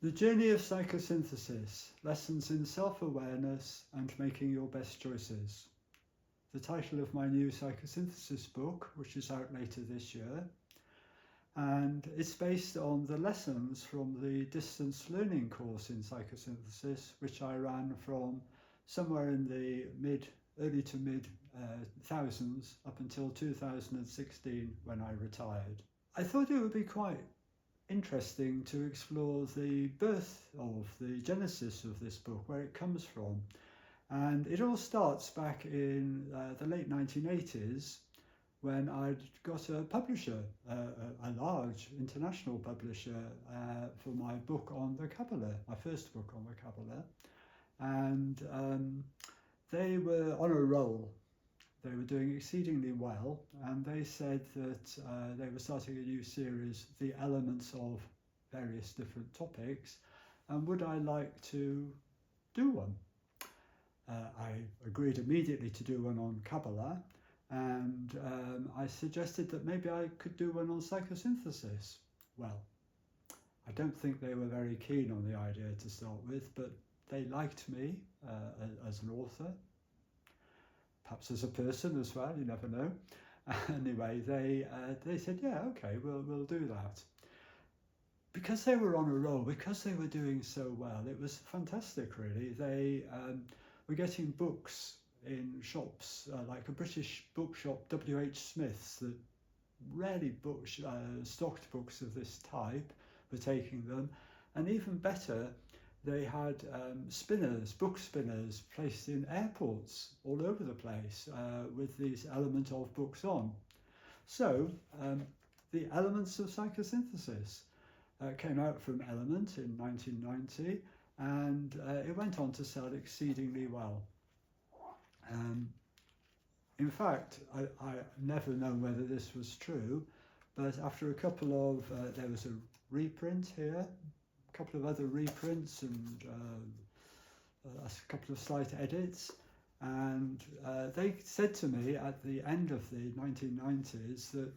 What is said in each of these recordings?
The Journey of Psychosynthesis, Lessons in Self-Awareness and Making Your Best Choices. The title of my new psychosynthesis book, which is out later this year. And it's based on the lessons from the distance learning course in psychosynthesis, which I ran from somewhere in the early to mid thousands up until 2016 when I retired. I thought it would be quite interesting to explore the birth of the genesis of this book, where it comes from. And it all starts back in the late 1980s when I'd got a publisher, a large international publisher, for my book on the Kabbalah, my first book on the Kabbalah. And they were on a roll. They were doing exceedingly well, and they said that they were starting a new series, The Elements of various different topics, and would I like to do one? I agreed immediately to do one on Kabbalah, and I suggested that maybe I could do one on psychosynthesis. Well, I don't think they were very keen on the idea to start with, but they liked me as an author. Perhaps as a person as well, you never know. Anyway, they said, yeah, okay, we'll do that. Because they were on a roll, because they were doing so well, it was fantastic, really. They were getting books in shops, like a British bookshop, W.H. Smith's, that rarely stocked books of this type, were taking them. And even better, they had book spinners placed in airports all over the place with these element of books on. So the Elements of Psychosynthesis came out from Element in 1990, and it went on to sell exceedingly well. In fact, I never known whether this was true, but after a couple of, there was a reprint here, a couple of other reprints and a couple of slight edits, and they said to me at the end of the 1990s that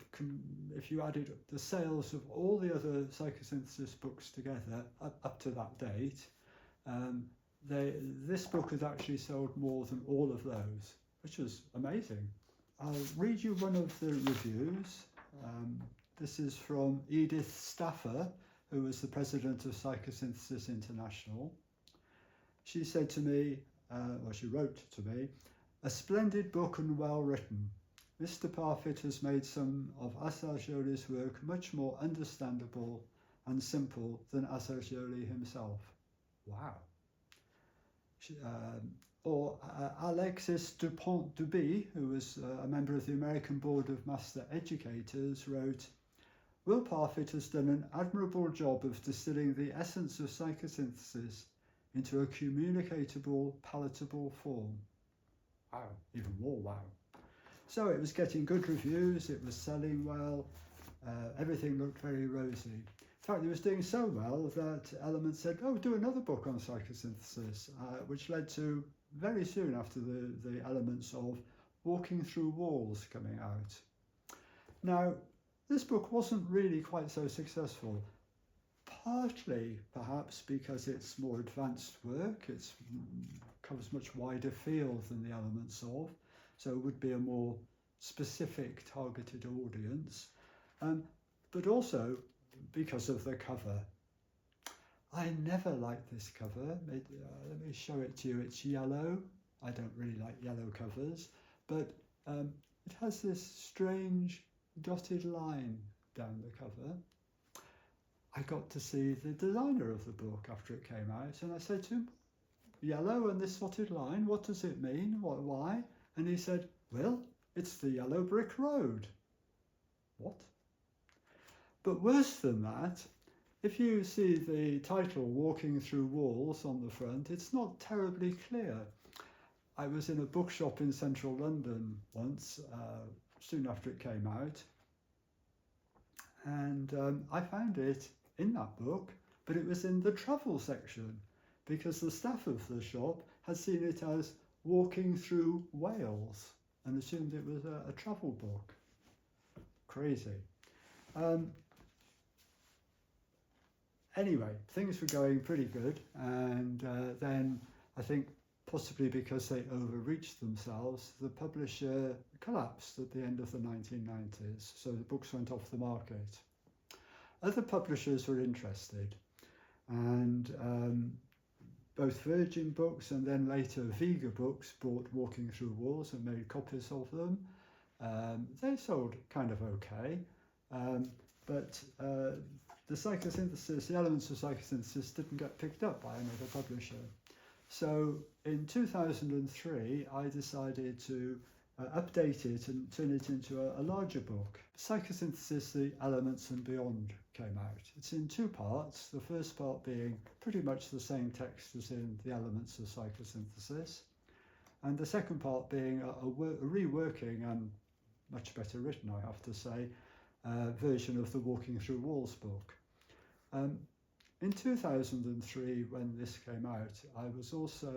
if you added the sales of all the other psychosynthesis books together up to that date, this book had actually sold more than all of those, which was amazing. I'll read you one of the reviews. This is from Edith Stauffer, who was the president of Psychosynthesis International. She said to me, she wrote to me, "A splendid book and well written. Mr. Parfitt has made some of Assagioli's work much more understandable and simple than Assagioli himself." Wow. Or Alexis Dupont-Duby, who was a member of the American Board of Master Educators, wrote, "Will Parfitt has done an admirable job of distilling the essence of psychosynthesis into a communicatable, palatable form." Wow, even more wow. So it was getting good reviews, it was selling well, everything looked very rosy. In fact, it was doing so well that Element said, oh, do another book on psychosynthesis, which led to, very soon after the Elements of Walking Through Walls coming out. Now, this book wasn't really quite so successful, partly perhaps because it's more advanced work, it covers much wider field than the Elements of, so it would be a more specific targeted audience, but also because of the cover. I never liked this cover. Let me show it to you. It's yellow. I don't really like yellow covers, but it has this strange dotted line down the cover. I got to see the designer of the book after it came out, and I said to him, "Yellow and this dotted line, what does it mean? Why?" And he said, "Well, it's the yellow brick road." What? But worse than that, if you see the title Walking Through Walls on the front, it's not terribly clear. I was in a bookshop in central London once, soon after it came out, and I found it in that book, but it was in the travel section because the staff of the shop had seen it as Walking Through Wales and assumed it was a travel book. Crazy. Anyway, things were going pretty good, and then I think possibly because they overreached themselves, the publisher collapsed at the end of the 1990s, so the books went off the market. Other publishers were interested, and both Virgin Books and then later Vega Books bought Walking Through Walls and made copies of them. They sold kind of okay, but the psychosynthesis, the elements of psychosynthesis didn't get picked up by another publisher. So in 2003, I decided to update it and turn it into a larger book. Psychosynthesis, the Elements and Beyond came out. It's in two parts, the first part being pretty much the same text as in the Elements of Psychosynthesis, and the second part being a reworking and much better written, I have to say, version of the Walking Through Walls book. In 2003, when this came out, I was also,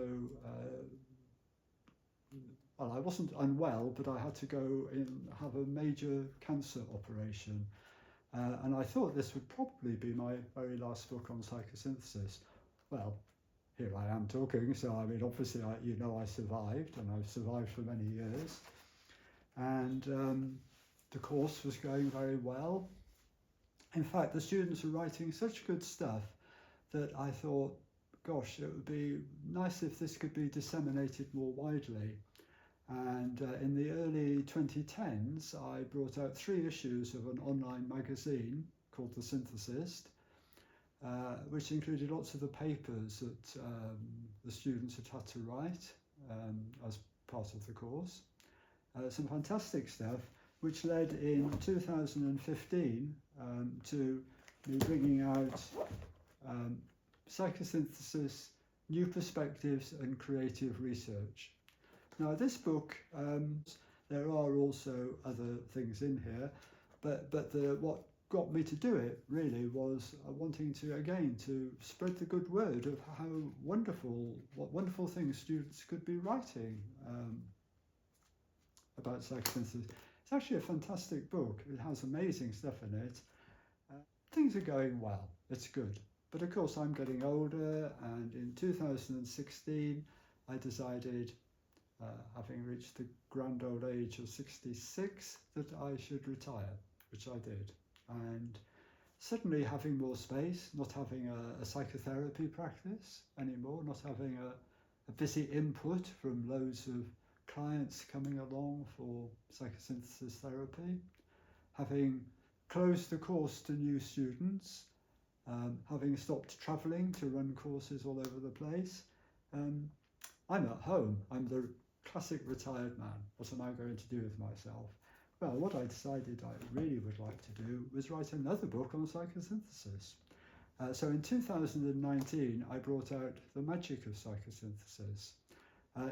well, I wasn't unwell, but I had to go and have a major cancer operation. And I thought this would probably be my very last book on psychosynthesis. Well, here I am talking, so I mean, obviously, I survived, and I've survived for many years. And the course was going very well. In fact, the students were writing such good stuff that I thought, gosh, it would be nice if this could be disseminated more widely. And in the early 2010s, I brought out 3 issues of an online magazine called The Synthesist, which included lots of the papers that the students had to write as part of the course. Some fantastic stuff, which led in 2015 to me bringing out Psychosynthesis, New Perspectives and Creative Research. Now this book, there are also other things in here, but what got me to do it really was wanting to, again, to spread the good word of what wonderful things students could be writing about psychosynthesis. It's actually a fantastic book. It has amazing stuff in it. Things are going well. It's good. But of course, I'm getting older, and in 2016, I decided, having reached the grand old age of 66, that I should retire, which I did. And suddenly having more space, not having a psychotherapy practice anymore, not having a busy input from loads of clients coming along for psychosynthesis therapy, having closed the course to new students, having stopped travelling to run courses all over the place. I'm at home. I'm the classic retired man. What am I going to do with myself? Well, what I decided I really would like to do was write another book on psychosynthesis. So in 2019, I brought out The Magic of Psychosynthesis.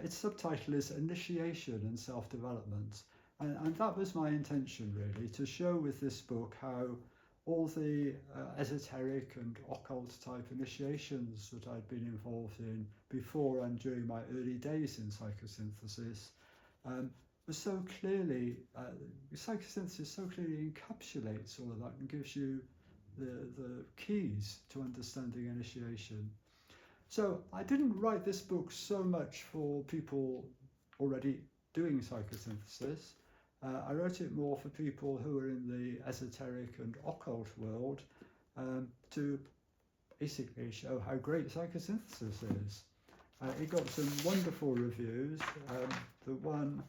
Its subtitle is Initiation and Self-Development, and that was my intention really, to show with this book how all the esoteric and occult type initiations that I'd been involved in before and during my early days in psychosynthesis was so clearly, psychosynthesis so clearly encapsulates all of that and gives you the keys to understanding initiation. So I didn't write this book so much for people already doing psychosynthesis. I wrote it more for people who are in the esoteric and occult world to basically show how great psychosynthesis is. It got some wonderful reviews. The one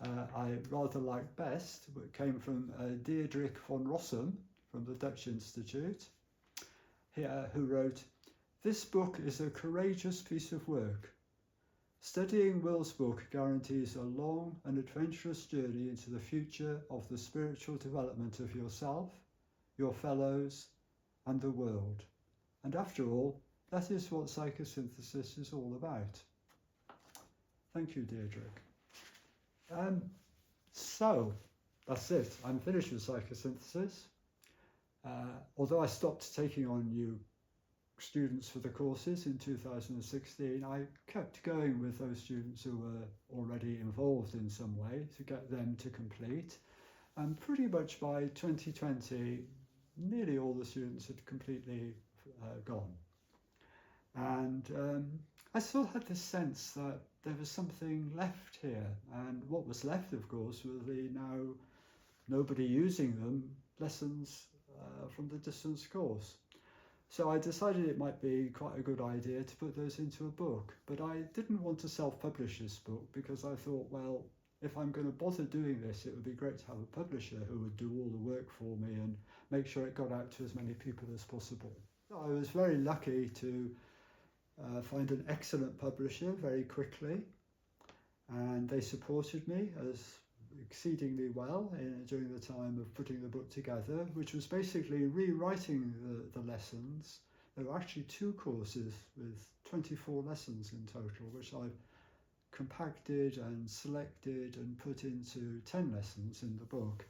I rather liked best came from Deirdre von Rossum from the Dutch Institute, who wrote, "This book is a courageous piece of work. Studying Will's book guarantees a long and adventurous journey into the future of the spiritual development of yourself, your fellows, and the world. And after all, that is what psychosynthesis is all about." Thank you, Deirdre. So, that's it. I'm finished with psychosynthesis. Although I stopped taking on new students for the courses in 2016, I kept going with those students who were already involved in some way to get them to complete. And pretty much by 2020, nearly all the students had completely gone. And I still had this sense that there was something left here, and what was left, of course, were the now nobody using them lessons from the distance course. So I decided it might be quite a good idea to put those into a book, but I didn't want to self-publish this book because I thought, well, if I'm going to bother doing this, it would be great to have a publisher who would do all the work for me and make sure it got out to as many people as possible. I was very lucky to find an excellent publisher very quickly, and they supported me as exceedingly well during the time of putting the book together, which was basically rewriting the lessons. There were actually 2 courses with 24 lessons in total, which I've compacted and selected and put into 10 lessons in the book.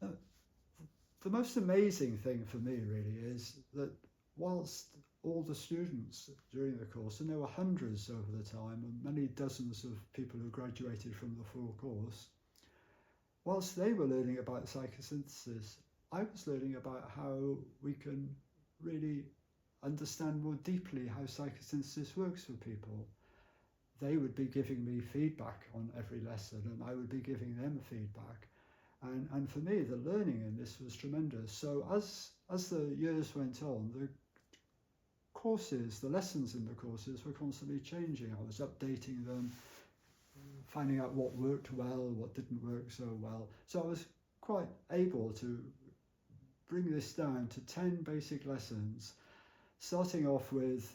The most amazing thing for me really is that whilst all the students during the course, and there were hundreds over the time and many dozens of people who graduated from the full course, whilst they were learning about psychosynthesis, I was learning about how we can really understand more deeply how psychosynthesis works for people. They would be giving me feedback on every lesson and I would be giving them feedback. And for me, the learning in this was tremendous. So as the years went on, the courses, the lessons in the courses were constantly changing. I was updating them, finding out what worked well, what didn't work so well. So I was quite able to bring this down to 10 basic lessons, starting off with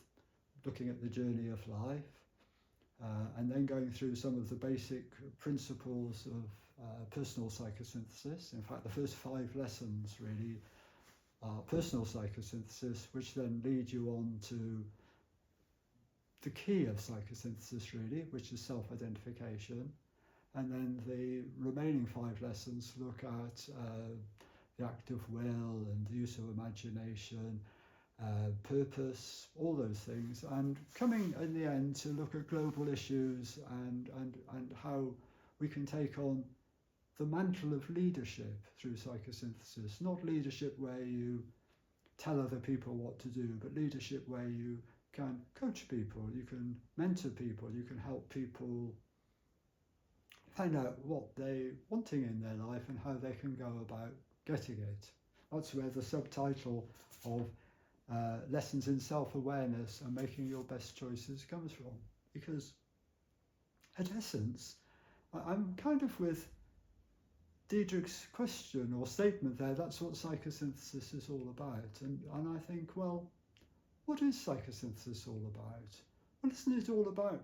looking at the journey of life, and then going through some of the basic principles of personal psychosynthesis. In fact, the first 5 lessons really are personal psychosynthesis, which then lead you on to the key of psychosynthesis really, which is self-identification. And then the remaining 5 lessons look at the act of will and the use of imagination, purpose, all those things, and coming in the end to look at global issues and how we can take on the mantle of leadership through psychosynthesis. Not leadership where you tell other people what to do, but leadership where you can coach people, you can mentor people, you can help people find out what they're wanting in their life and how they can go about getting it. That's where the subtitle of Lessons in Self-Awareness and Making Your Best Choices comes from. Because at essence, I'm kind of with Diedrich's question or statement there, that's what psychosynthesis is all about. And I think, well, what is psychosynthesis all about? Well, isn't it all about?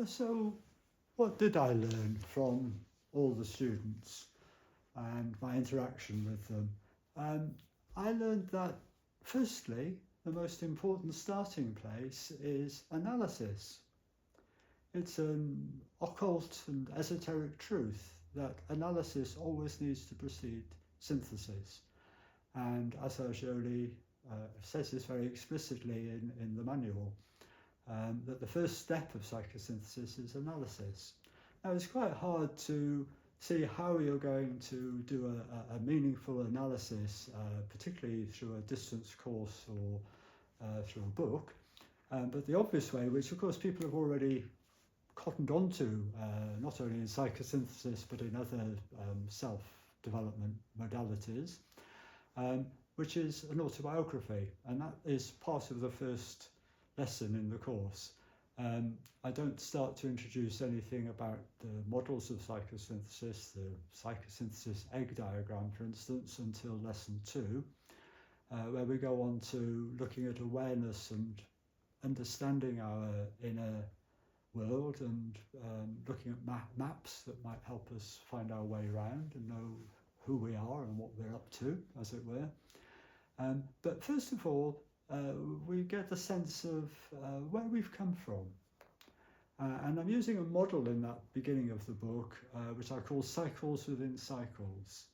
So, what did I learn from all the students and my interaction with them? I learned that, firstly, the most important starting place is analysis. It's an occult and esoteric truth that analysis always needs to precede synthesis. And Assagioli says this very explicitly in the manual, that the first step of psychosynthesis is analysis. Now, it's quite hard to see how you're going to do a meaningful analysis, particularly through a distance course or through a book. But the obvious way, which of course people have already cottoned onto, not only in psychosynthesis but in other self-development modalities, which is an autobiography, and that is part of the first lesson in the course. I don't start to introduce anything about the models of psychosynthesis, the psychosynthesis egg diagram, for instance, until lesson 2, where we go on to looking at awareness and understanding our inner world and looking at maps that might help us find our way around and know who we are and what we're up to, as it were. But first of all, we get the sense of where we've come from. And I'm using a model in that beginning of the book, which I call cycles within cycles.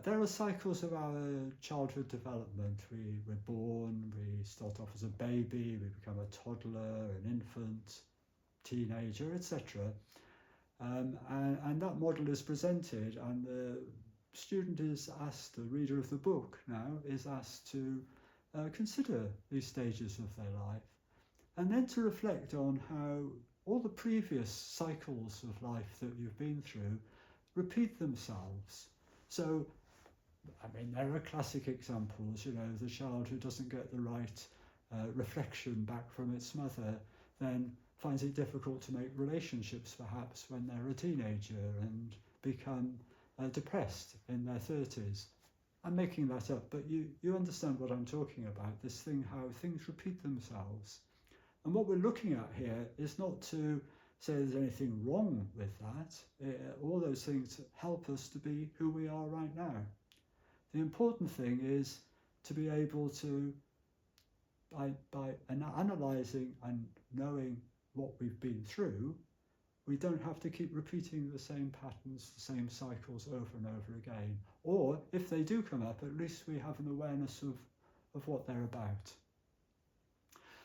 There are cycles of our childhood development. We're born, we start off as a baby, we become a toddler, an infant, teenager, etc. And that model is presented, and the student is asked, the reader of the book now, is asked to consider these stages of their life and then to reflect on how all the previous cycles of life that you've been through repeat themselves. So, I mean, there are classic examples, you know, the child who doesn't get the right reflection back from its mother then finds it difficult to make relationships perhaps when they're a teenager and become depressed in their 30s. I'm making that up, but you understand what I'm talking about, this thing, how things repeat themselves. And what we're looking at here is not to say there's anything wrong with that. All those things help us to be who we are right now. The important thing is to be able to, by analysing and knowing what we've been through, we don't have to keep repeating the same patterns, the same cycles over and over again. Or if they do come up, at least we have an awareness of what they're about.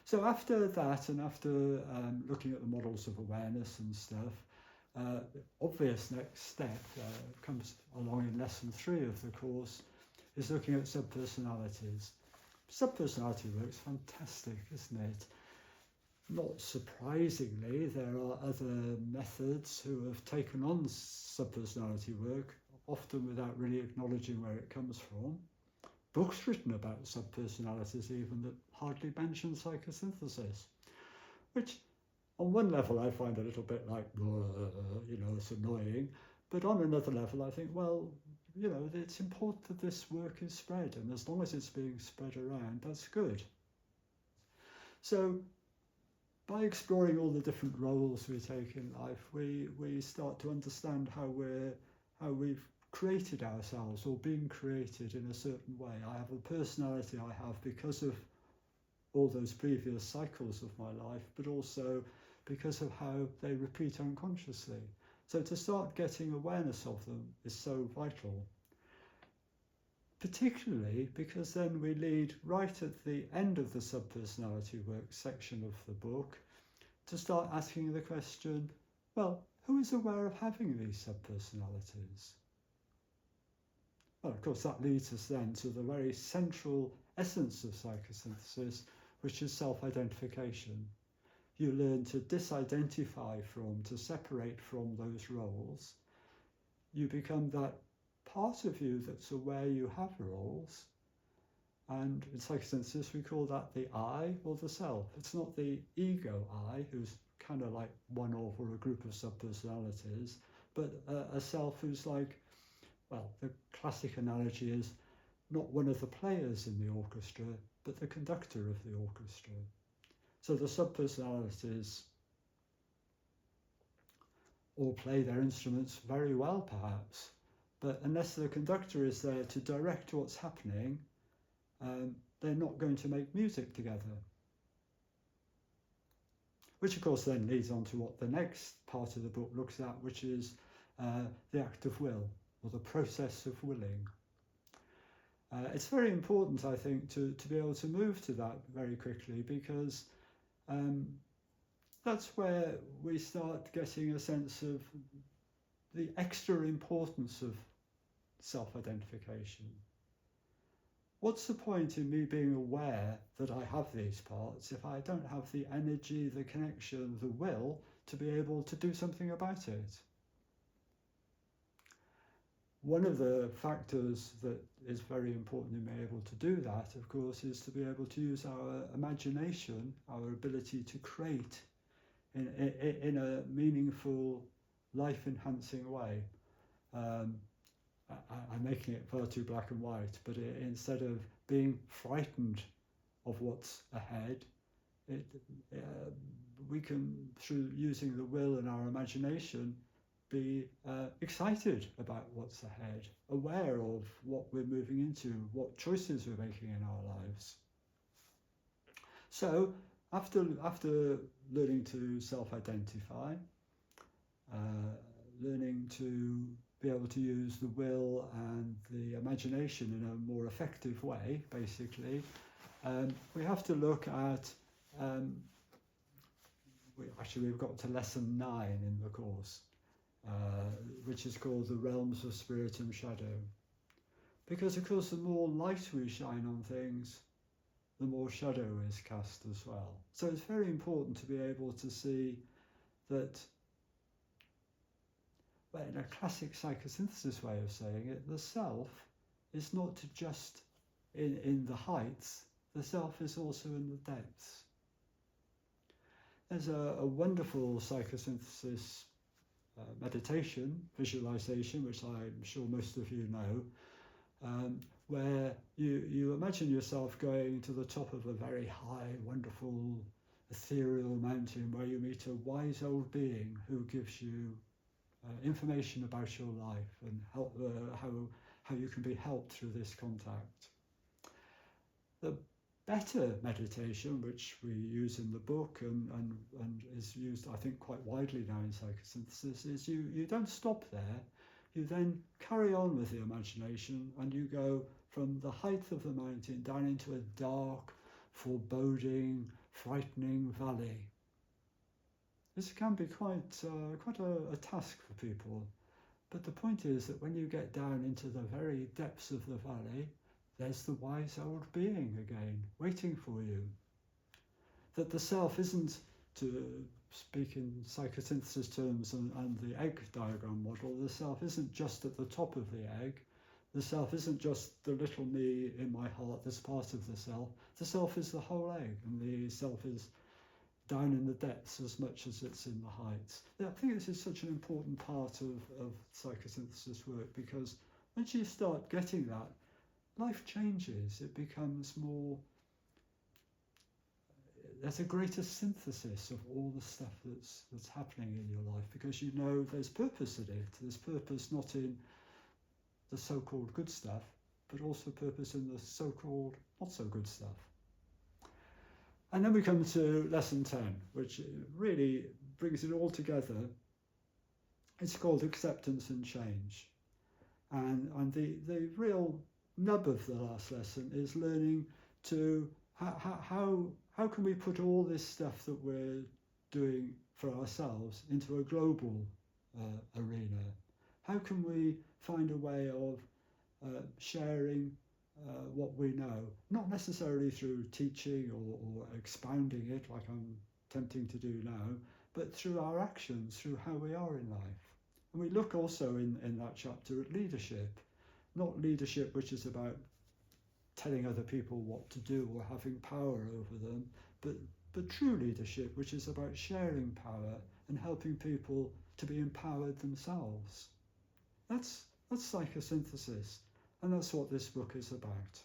So after that, and after looking at the models of awareness and stuff, obvious next step comes along in lesson 3 of the course, is looking at subpersonalities. Subpersonality work's fantastic, isn't it? Not surprisingly, there are other methods who have taken on subpersonality work, often without really acknowledging where it comes from. Books written about subpersonalities even that hardly mention psychosynthesis, which on one level I find a little bit like, you know, it's annoying, but on another level I think, well, you know, it's important that this work is spread, and as long as it's being spread around, that's good. So by exploring all the different roles we take in life, we start to understand how we've created ourselves or been created in a certain way. I have a personality I have because of all those previous cycles of my life, but also because of how they repeat unconsciously. So to start getting awareness of them is so vital, particularly because then we lead right at the end of the subpersonality work section of the book to start asking the question, well, who is aware of having these subpersonalities? Well, of course, that leads us then to the very central essence of psychosynthesis, which is self-identification. You learn to disidentify from, to separate from those roles. You become that part of you that's aware you have roles. And in psychosynthesis, we call that the I or the self. It's not the ego I, who's kind of like one of or a group of subpersonalities, but a self who's like, well, the classic analogy is not one of the players in the orchestra, but the conductor of the orchestra. So the subpersonalities all play their instruments very well, perhaps, but unless the conductor is there to direct what's happening, they're not going to make music together. Which of course then leads on to what the next part of the book looks at, which is the act of will, or the process of willing. It's very important, I think, to be able to move to that very quickly, because that's where we start getting a sense of the extra importance of self-identification. What's the point in me being aware that I have these parts if I don't have the energy, the connection, the will to be able to do something about it? One of the factors that is very important in being able to do that, of course, is to be able to use our imagination, our ability to create in a meaningful, life-enhancing way. I'm making it far too black and white, but instead of being frightened of what's ahead, we can, through using the will and our imagination, be excited about what's ahead, aware of what we're moving into, what choices we're making in our lives. So after learning to self-identify, learning to be able to use the will and the imagination in a more effective way, basically, we have to look at, we've got to lesson 9 in the course, which is called The Realms of Spirit and Shadow. Because of course the more light we shine on things, the more shadow is cast as well. So it's very important to be able to see that, well, in a classic psychosynthesis way of saying it, the self is not just in the heights, the self is also in the depths. There's a wonderful psychosynthesis meditation, visualization, which I'm sure most of you know, where you imagine yourself going to the top of a very high, wonderful, ethereal mountain where you meet a wise old being who gives you information about your life and help, how you can be helped through this contact. The better meditation, which we use in the book and is used, I think, quite widely now in psychosynthesis, is you don't stop there. You then carry on with the imagination and you go from the height of the mountain down into a dark, foreboding, frightening valley. This can be quite a task for people, but the point is that when you get down into the very depths of the valley, there's the wise old being again, waiting for you. That the self isn't, to speak in psychosynthesis terms and the egg diagram model, the self isn't just at the top of the egg. The self isn't just the little me in my heart that's part of the self. The self is the whole egg, and the self is down in the depths as much as it's in the heights. I think this is such an important part of psychosynthesis work, because once you start getting that, life changes. It becomes more, there's a greater synthesis of all the stuff that's happening in your life, because you know there's purpose in it. There's purpose not in the so-called good stuff, but also purpose in the so-called not so good stuff. And then we come to lesson 10, which really brings it all together. It's called acceptance and change. And the real nub of the last lesson is learning to how can we put all this stuff that we're doing for ourselves into a global arena. How can we find a way of sharing what we know, not necessarily through teaching or expounding it like I'm attempting to do now, but through our actions, through how we are in life. And we look also in that chapter at leadership, not leadership which is about telling other people what to do or having power over them, but true leadership which is about sharing power and helping people to be empowered themselves. That's psychosynthesis, and that's what this book is about.